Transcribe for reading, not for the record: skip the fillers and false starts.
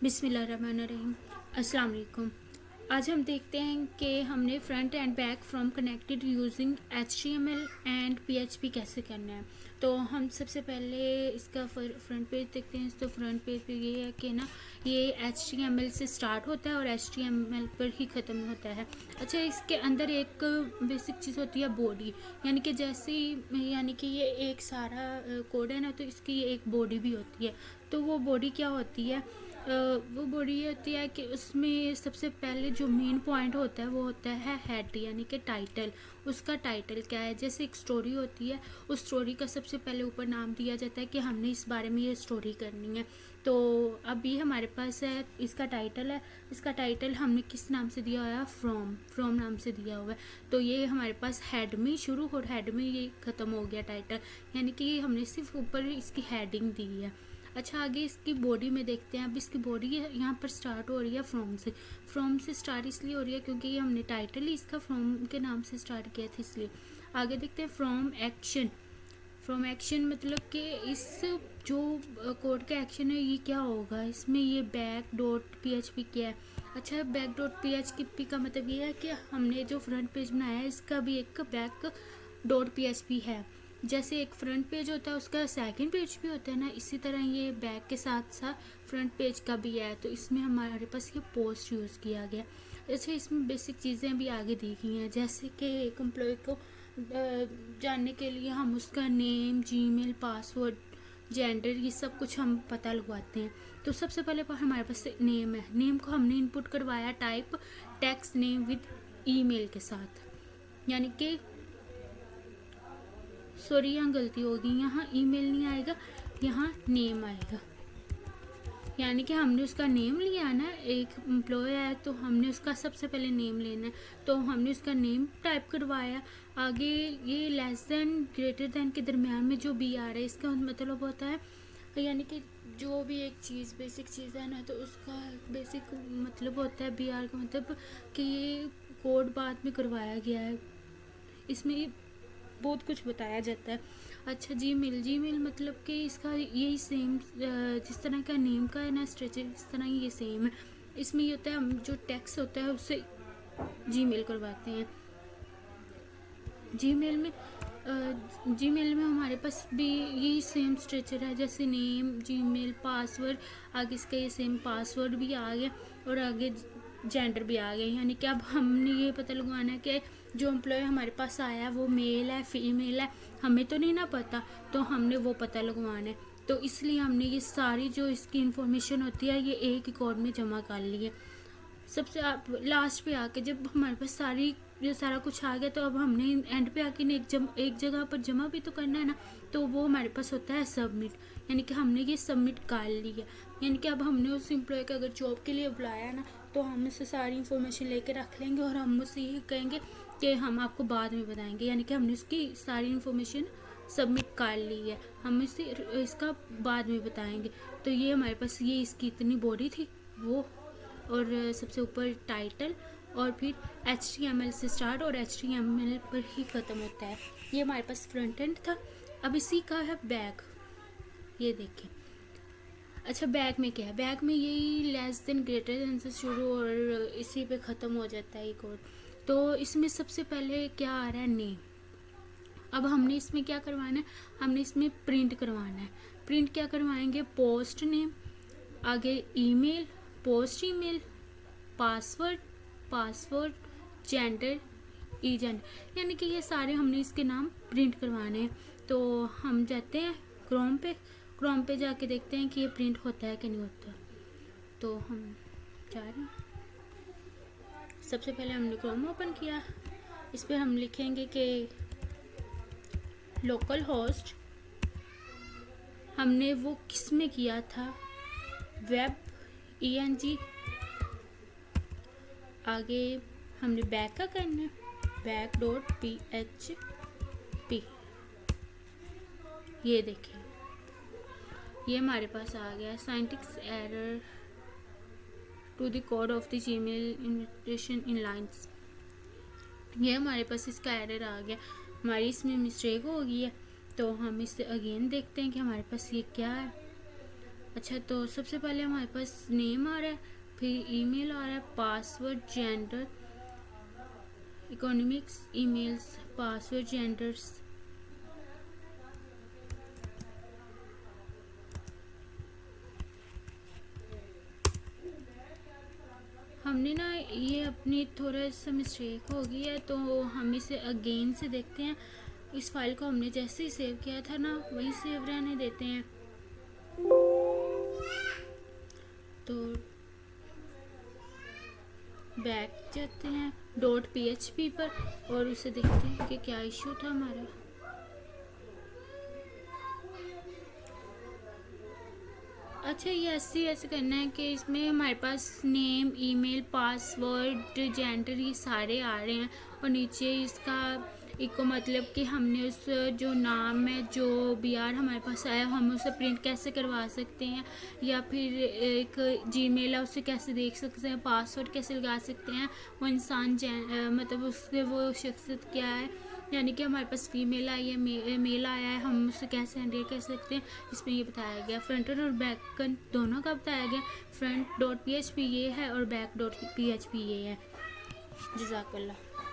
बिस्मिल्लाहिर्रहमानिर्रहीम। अस्सलाम वालेकुम। आज हम देखते हैं कि हमने front end back from connected using HTML and PHP कैसे करना है। तो हम सबसे पहले इसका फ्रंट पेज देखते हैं। तो फ्रंट पेज पे ये है कि ना ये HTML से स्टार्ट होता है और HTML पर ही ख़त्म होता है। अच्छा, इसके अंदर एक बेसिक चीज़ होती है बॉडी, यानी कि जैसे ही यानी कि ये एक सारा कोड है ना, तो इसकी एक बॉडी भी होती है। तो वो बॉडी क्या होती है? वो बॉडी ये होती है कि उसमें सबसे पहले जो मेन पॉइंट होता है वो होता है हेड, यानी कि टाइटल। उसका टाइटल क्या है? जैसे एक स्टोरी होती है, उस स्टोरी का सबसे पहले ऊपर नाम दिया जाता है कि हमने इस बारे में ये स्टोरी करनी है। तो अब ये हमारे पास है, इसका टाइटल है। इसका टाइटल हमने किस नाम से दिया हुआ है? फ्रॉम नाम से दिया हुआ है। तो ये हमारे पास हेड में शुरू और हेड में ये ख़त्म हो गया टाइटल, यानी कि हमने सिर्फ ऊपर इसकी हेडिंग दी है। अच्छा, आगे इसकी बॉडी में देखते हैं। अब इसकी बॉडी यहाँ पर स्टार्ट हो रही है फ्रॉम से स्टार्ट इसलिए हो रही है क्योंकि ये हमने टाइटल ही इसका फ्रॉम के नाम से स्टार्ट किया था, इसलिए। आगे देखते हैं फ्रॉम एक्शन मतलब कि इस जो कोड का एक्शन है ये क्या होगा इसमें। ये बैक डॉट PHP क्या है? अच्छा, बैक डॉट PHP का मतलब ये है कि हमने जो फ्रंट पेज बनाया है इसका भी एक बैक डॉट PHP है। जैसे एक फ्रंट पेज होता है उसका सेकंड पेज भी होता है ना, इसी तरह ये बैक के साथ साथ फ्रंट पेज का भी है। तो इसमें हमारे पास ये पोस्ट यूज़ किया गया। अच्छा, इसमें बेसिक चीज़ें भी आगे दी गई हैं, जैसे कि एक एम्प्लॉय को जानने के लिए हम उसका नेम, जीमेल, पासवर्ड, जेंडर, ये सब कुछ हम पता लगवाते हैं। तो सबसे पहले हमारे पास नेम है। नेम को हमने इनपुट करवाया type text name with email के साथ, यानी कि सॉरी यहाँ गलती होगी, यहाँ ईमेल नहीं आएगा, यहाँ नेम आएगा। यानी कि हमने उसका नेम लिया ना, एक एम्प्लॉय है तो हमने उसका सबसे पहले नेम लेना है, तो हमने उसका नेम टाइप करवाया। आगे ये लेस देन ग्रेटर देन के दरमियान में जो बी आ रहा है, इसका मतलब होता है यानी कि जो भी एक चीज़ बेसिक चीज़ है ना, तो उसका बेसिक मतलब होता है BR का मतलब कि ये कोड बाद में करवाया गया है। इसमें बहुत कुछ बताया जाता है। अच्छा, जीमेल मतलब कि इसका यही सेम जिस तरह का नेम का है ना स्ट्रक्चर, इस तरह ही ये सेम है। इसमें ये होता है हम जो टेक्स्ट होता है उससे जीमेल करवाते हैं। जीमेल में हमारे पास भी यही सेम स्ट्रक्चर है, जैसे नेम, जीमेल, पासवर्ड। आगे इसका ये सेम पासवर्ड भी आ गया और आगे जेंडर भी आ गया, यानी कि अब हमने ये पता लगवाना है कि जो एम्प्लॉय हमारे पास आया है वो मेल है फीमेल है, हमें तो नहीं ना पता, तो हमने वो पता लगवाना है। तो इसलिए हमने ये सारी जो इसकी इंफॉर्मेशन होती है ये एक रिकॉर्ड में जमा कर ली है। सबसे लास्ट पे आके जब हमारे पास ये सारा कुछ आ गया, तो अब हमने एंड पे आके एक जगह पर जमा भी तो करना है ना, तो वो हमारे पास होता है सबमिट, यानी कि हमने ये सबमिट कर लिया। यानी कि अब हमने उस एम्प्लॉय का अगर जॉब के लिए बुलाया ना, तो हम उससे सारी इन्फॉर्मेशन लेके रख लेंगे और हम उससे ये कहेंगे कि हम आपको बाद में बताएंगे, यानी कि हमने उसकी सारी इन्फॉर्मेशन सबमिट कर ली है, हम इसका बाद में बताएंगे। तो ये हमारे पास ये इसकी इतनी बॉडी थी वो, और सबसे ऊपर टाइटल, और फिर HTML से स्टार्ट और HTML पर ही ख़त्म होता है। ये हमारे पास फ्रंट एंड था। अब इसी का है बैक, ये देखें। अच्छा, बैक में क्या है? बैक में यही लेस देन ग्रेटर देन से शुरू और इसी पे ख़त्म हो जाता है कोड। तो इसमें सबसे पहले क्या आ रहा है? नेम। अब हमने इसमें क्या करवाना है? हमने इसमें प्रिंट करवाना है। प्रिंट क्या करवाएंगे? पोस्ट नेम, आगे email, post email, password, gender, gender, यानी कि ये सारे हमने इसके नाम प्रिंट करवाने हैं। तो हम जाते हैं क्रोम पे जाके देखते हैं कि ये प्रिंट होता है कि नहीं होता। तो हम जा रहे हैं, सबसे पहले हमने क्रोम ओपन किया। इस पर हम लिखेंगे कि लोकल होस्ट, हमने वो किस में किया था? Web ENG। आगे हमने बैक का करना है, बैक डॉट PHP। ये देखें, ये हमारे पास आ गया syntax error to the code of the Gmail invitation in lines. ये हमारे पास इसका एरर आ गया, हमारी इसमें मिस्टेक हो गई है। तो हम इसे अगेन देखते हैं कि हमारे पास ये क्या है। अच्छा, तो सबसे पहले हमारे पास नेम आ रहा है, फिर ईमेल आ रहा है, password, gender, economics, emails, password, genders. हमने ना ये अपनी थोड़ा सा मिस्टेक हो गई है, तो हम इसे अगेन से देखते हैं। इस फाइल को हमने जैसे ही सेव किया था ना, वही सेव रहने देते हैं। तो बैक जाते हैं .php पर और उसे देखते हैं कि क्या इशू था हमारा। अच्छा, ये ऐसे करना है कि इसमें हमारे पास नेम, ईमेल, पासवर्ड, जेंडर ये सारे आ रहे हैं, और नीचे इसका इको मतलब कि हमने उस जो नाम है, जो BR हमारे पास आया, हम उसे प्रिंट कैसे करवा सकते हैं, या फिर एक जीमेल है उसे कैसे देख सकते हैं, पासवर्ड कैसे लगा सकते हैं, वो इंसान मतलब उसके वो शख्सियत क्या है, यानी कि हमारे पास फीमेल आई है, मेल आया है, हम उसे कैसे हैंडल कर सकते हैं, इसमें ये बताया गया। फ्रंट एंड और बैक एंड दोनों का बताया गया। फ्रंट .php ये है और बैक .php ये है। जज़ाकल्लाह।